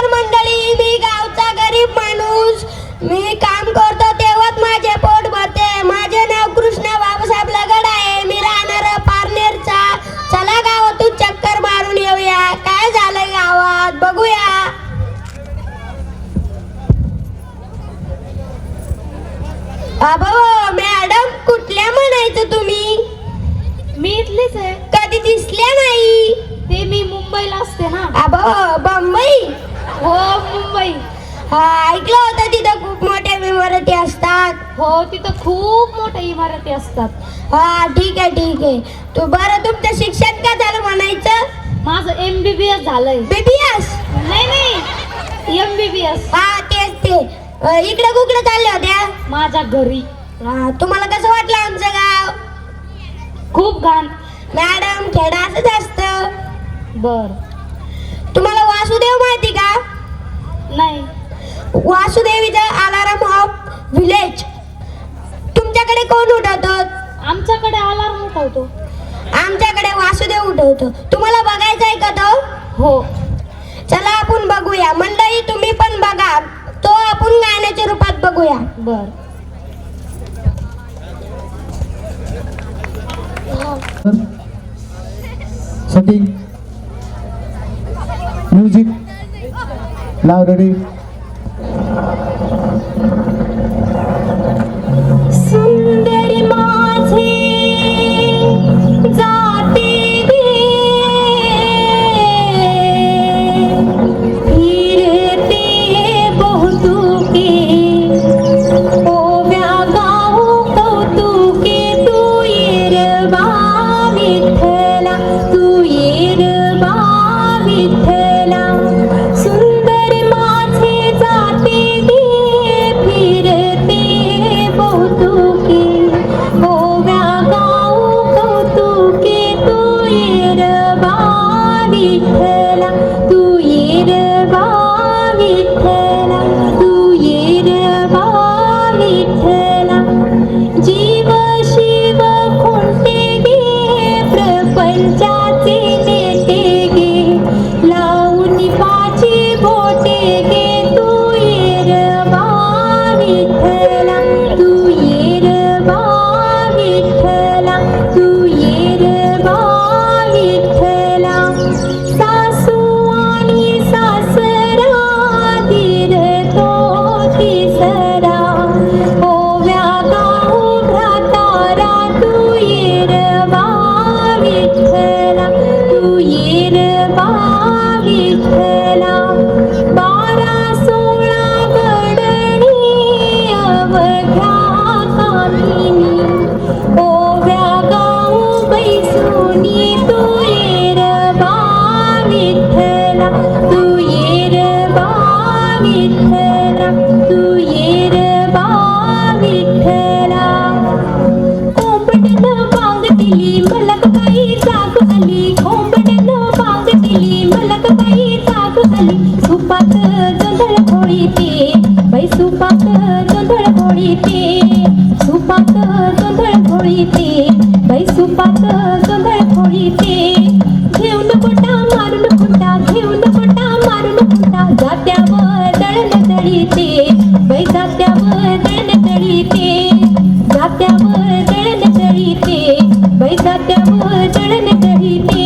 नमस्कार मंडळी, मी गावचा गरीब माणूस. मी काम करतो तेव्हाच माझे पोट भरते. माझे नाव कृष्णा बाबासाहेब लगड आहे. मी राहणार पारनेरचा. चला गावातून चक्कर मारून येऊया. काय झालंय गावात बघूया. अबो मॅडम, कुठल्या म्हणायचं तुम्ही? मी इथलीच आहे. कधी दिसल्या नाही. ते मी मुंबईला असते ना. अबो बंबई. हो मुंबई. हा, ऐकलं होतं तिथं खूप मोठ्या इमारती असतात. हो तिथं खूप मोठ्या इमारती असतात. हा ठीक आहे ठीक आहे. तू बरं, तुमचं शिक्षण काय झालं म्हणायचं? माझं MBBS झालंय. BBS? नाही MBBS. हा तेच ते. इकडे कुकडे चालल्या होत्या? माझ्या घरी. हा, तुम्हाला कसं वाटलं आमचं गाव? खूप घाण. मॅडम, खेडा असंच असतं. बर. तुम्हाला वासुदेव माहिती का? नाही. वासुदेवीचं अलाराम ऑफ विलेज. तुमच्याकडे कोण उठवतं? आमच्याकडे अलार्म उठवतो. आमच्याकडे वासुदेव उठवतो. तुम्हाला बघायचं आहे का तो? हो. चला आपण बघूया. मंडळी तुम्ही पण बघा. तो आपण गाण्याच्या रूपात बघूया. बर. सेटिंग म्युझिक लाव. रेडी. सुंदर माझे जाते फिरते बहुतुके ओव्या गाऊ कौतुके. तू येरबा विठ्ठला, तू येरबा विठ्ठला. सुंदर माझे जाते फिरते बहुतुके ओव्या गाऊ कौतुके. तू येरबा विठ्ठला, तू येरबा विठ्ठला, तू येरबा विठ्ठला. जीव शिव कोणते गे प्रपंचाचे नेते गे. लावून पाची बोटे गे. तू येरबा विठ्ठला, तू येरबा विठ्ठला, तू येरबा विठ्ठला. सासू आणि सासरा दीर तो तिसरा ओव्या गाऊ भ्रातारा. तू येरबा विठ्ठला, तू येरबा विठ्ठला. 12-16 गडणी अवघ्या कामिनी ओव्या गाऊ बैसुनी. तू येरबा विठ्ठला, तू येरबा विठ्ठला, तू येरबा विठ्ठला. कोंबड्यानं बांग दिली मलकबाई जाग आली. कोंबड्यानं बांग दिली मलकबाई जाग आली. सुपात जोंधळ घोळीते बाई, सुपात जोंधळ घोळीते. सुपात जोंधळ घोळीते बाई, सुपात जोंधळ घोळीते. घेऊन कोटा मारून खुंटा, घेऊन कोटा मारून खुंटा. जात्यावर दळण दळीते बाई, जात्यावर दळण दळीते. जात्यावर दळण दळीते बाई, जात्यावर दळण दळीते.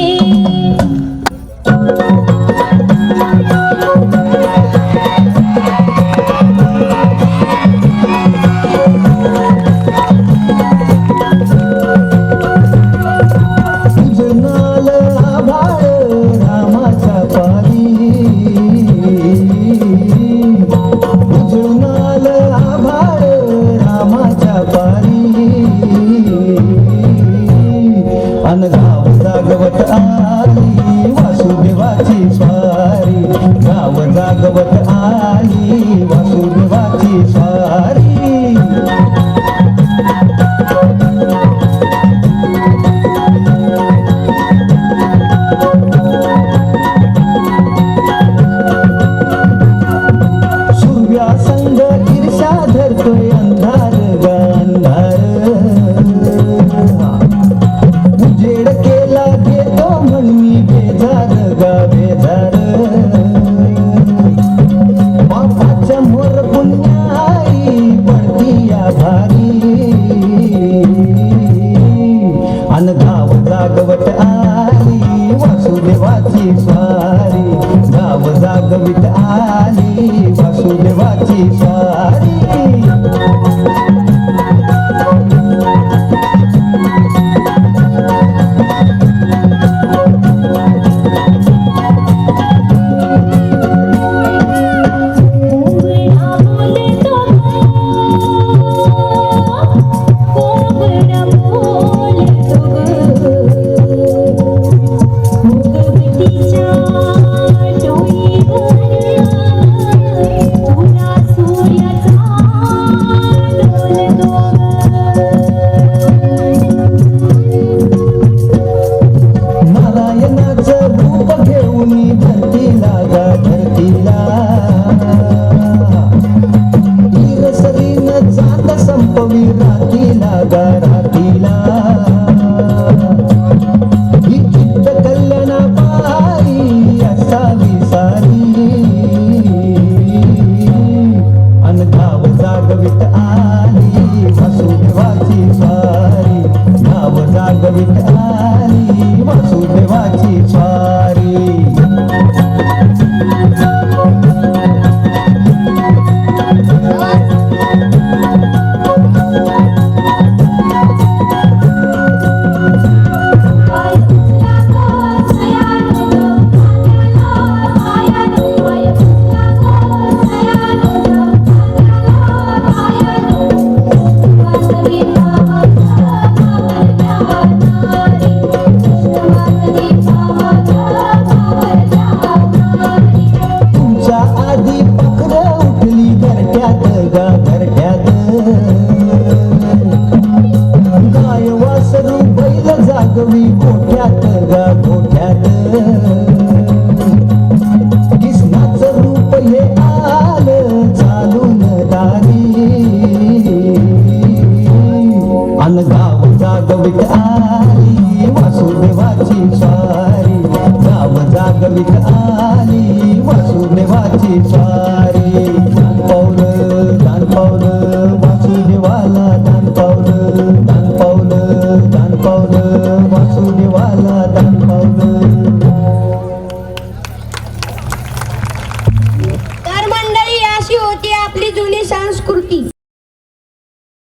उजनाल आभाळ रामाच्या पारी. उजनाल आभाळ रामाच्या पारी. अन गाव जागवत आली वासुदेवाची स्वारी.